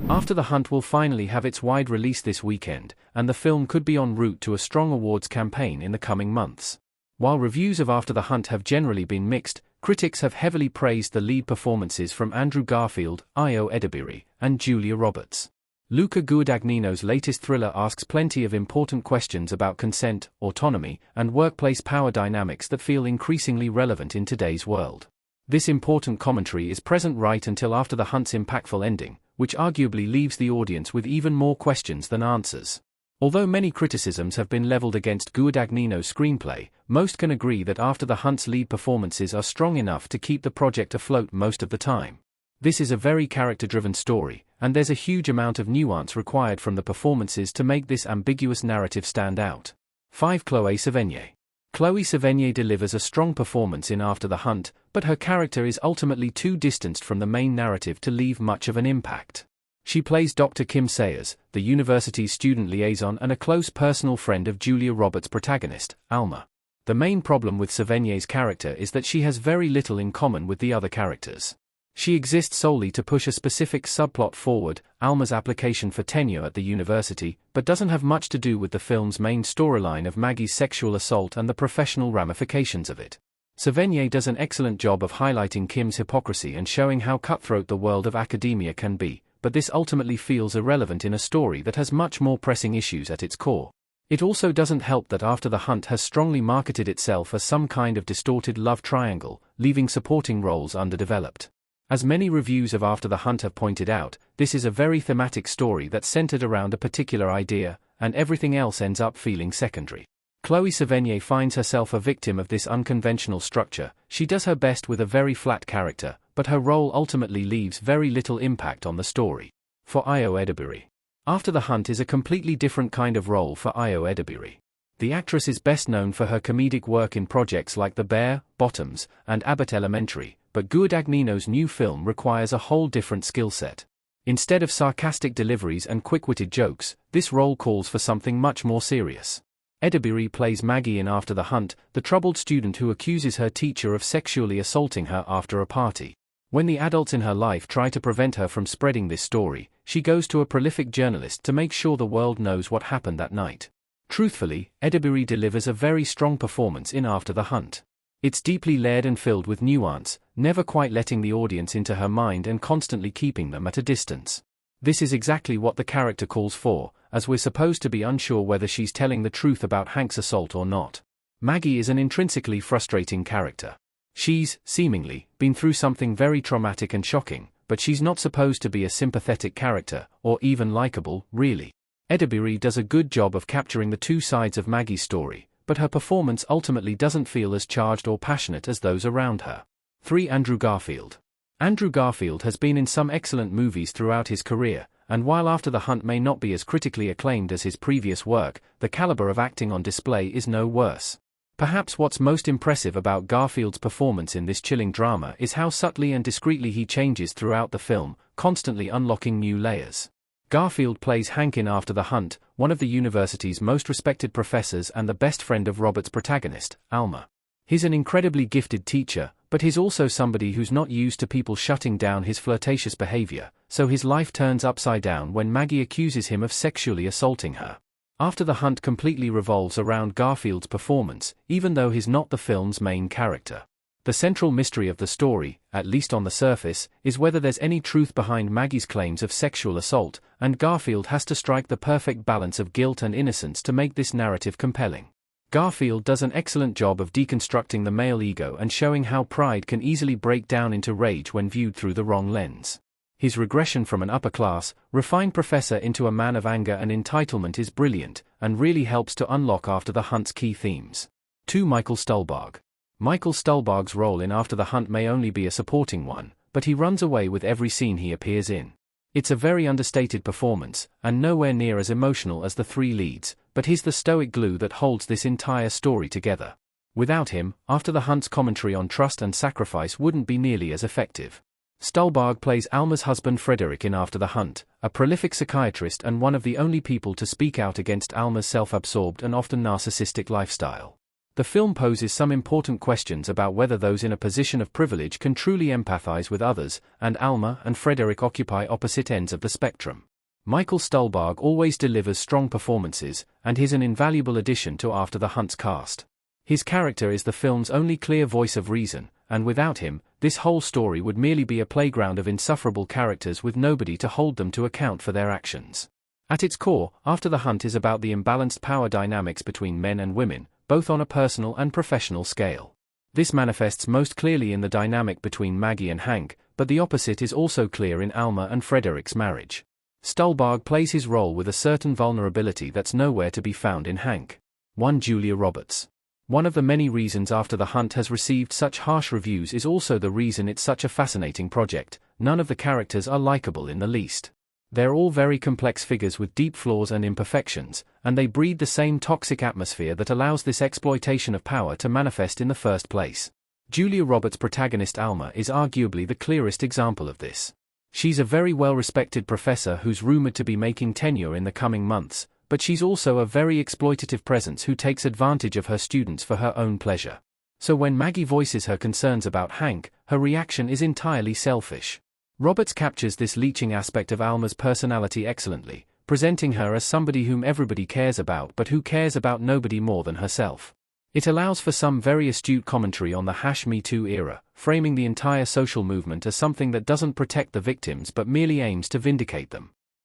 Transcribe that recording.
After the Hunt will finally have its wide release this weekend, and the film could be en route to a strong awards campaign in the coming months. While reviews of After the Hunt have generally been mixed, critics have heavily praised the lead performances from Andrew Garfield, Io Edebiri, and Julia Roberts. Luca Guadagnino's latest thriller asks plenty of important questions about consent, autonomy, and workplace power dynamics that feel increasingly relevant in today's world. This important commentary is present right until after the Hunt's impactful ending, which arguably leaves the audience with even more questions than answers. Although many criticisms have been leveled against Guadagnino's screenplay, most can agree that After the Hunt's lead performances are strong enough to keep the project afloat most of the time. This is a very character-driven story, and there's a huge amount of nuance required from the performances to make this ambiguous narrative stand out. 5. Chloe Sevigny. Chloe Sevigny delivers a strong performance in After the Hunt, but her character is ultimately too distanced from the main narrative to leave much of an impact. She plays Dr. Kim Sayers, the university's student liaison and a close personal friend of Julia Roberts' protagonist, Alma. The main problem with Sevigny's character is that she has very little in common with the other characters. She exists solely to push a specific subplot forward, Alma's application for tenure at the university, but doesn't have much to do with the film's main storyline of Maggie's sexual assault and the professional ramifications of it. Sevigny does an excellent job of highlighting Kim's hypocrisy and showing how cutthroat the world of academia can be, but this ultimately feels irrelevant in a story that has much more pressing issues at its core. It also doesn't help that After the Hunt has strongly marketed itself as some kind of distorted love triangle, leaving supporting roles underdeveloped. As many reviews of After the Hunt have pointed out, this is a very thematic story that's centered around a particular idea, and everything else ends up feeling secondary. Chloe Sevigny finds herself a victim of this unconventional structure. She does her best with a very flat character, but her role ultimately leaves very little impact on the story. For Io Edebiri. After the Hunt is a completely different kind of role for Io Edebiri. The actress is best known for her comedic work in projects like The Bear, Bottoms, and Abbott Elementary, but Guadagnino's new film requires a whole different skill set. Instead of sarcastic deliveries and quick-witted jokes, this role calls for something much more serious. Edebiri plays Maggie in After the Hunt, the troubled student who accuses her teacher of sexually assaulting her after a party. When the adults in her life try to prevent her from spreading this story, she goes to a prolific journalist to make sure the world knows what happened that night. Truthfully, Edebiri delivers a very strong performance in After the Hunt. It's deeply layered and filled with nuance, never quite letting the audience into her mind and constantly keeping them at a distance. This is exactly what the character calls for, as we're supposed to be unsure whether she's telling the truth about Hank's assault or not. Maggie is an intrinsically frustrating character. She's, seemingly, been through something very traumatic and shocking, but she's not supposed to be a sympathetic character, or even likable, really. Edebiri does a good job of capturing the two sides of Maggie's story, but her performance ultimately doesn't feel as charged or passionate as those around her. 3. Andrew Garfield. Andrew Garfield has been in some excellent movies throughout his career, and while After the Hunt may not be as critically acclaimed as his previous work, the caliber of acting on display is no worse. Perhaps what's most impressive about Garfield's performance in this chilling drama is how subtly and discreetly he changes throughout the film, constantly unlocking new layers. Garfield plays Hank in After the Hunt, one of the university's most respected professors and the best friend of Robert's protagonist, Alma. He's an incredibly gifted teacher, but he's also somebody who's not used to people shutting down his flirtatious behavior, so his life turns upside down when Maggie accuses him of sexually assaulting her. After the Hunt completely revolves around Garfield's performance, even though he's not the film's main character. The central mystery of the story, at least on the surface, is whether there's any truth behind Maggie's claims of sexual assault, and Garfield has to strike the perfect balance of guilt and innocence to make this narrative compelling. Garfield does an excellent job of deconstructing the male ego and showing how pride can easily break down into rage when viewed through the wrong lens. His regression from an upper-class, refined professor into a man of anger and entitlement is brilliant, and really helps to unlock After the Hunt's key themes. 2. Michael Stuhlbarg. Michael Stuhlbarg's role in After the Hunt may only be a supporting one, but he runs away with every scene he appears in. It's a very understated performance, and nowhere near as emotional as the three leads, but he's the stoic glue that holds this entire story together. Without him, After the Hunt's commentary on trust and sacrifice wouldn't be nearly as effective. Stuhlbarg plays Alma's husband Frederick in After the Hunt, a prolific psychiatrist and one of the only people to speak out against Alma's self-absorbed and often narcissistic lifestyle. The film poses some important questions about whether those in a position of privilege can truly empathize with others, and Alma and Frederick occupy opposite ends of the spectrum. Michael Stuhlbarg always delivers strong performances, and he's an invaluable addition to After the Hunt's cast. His character is the film's only clear voice of reason, and without him, this whole story would merely be a playground of insufferable characters with nobody to hold them to account for their actions. At its core, After the Hunt is about the imbalanced power dynamics between men and women, both on a personal and professional scale. This manifests most clearly in the dynamic between Maggie and Hank, but the opposite is also clear in Alma and Frederick's marriage. Stuhlbarg plays his role with a certain vulnerability that's nowhere to be found in Hank. 1. Julia Roberts. One of the many reasons After the Hunt has received such harsh reviews is also the reason it's such a fascinating project. None of the characters are likable in the least. They're all very complex figures with deep flaws and imperfections, and they breed the same toxic atmosphere that allows this exploitation of power to manifest in the first place. Julia Roberts' protagonist Alma is arguably the clearest example of this. She's a very well-respected professor who's rumored to be making tenure in the coming months, but she's also a very exploitative presence who takes advantage of her students for her own pleasure. So when Maggie voices her concerns about Hank, her reaction is entirely selfish. Roberts captures this leeching aspect of Alma's personality excellently, presenting her as somebody whom everybody cares about but who cares about nobody more than herself. It allows for some very astute commentary on the #Me Too era, framing the entire social movement as something that doesn't protect the victims but merely aims to vindicate them.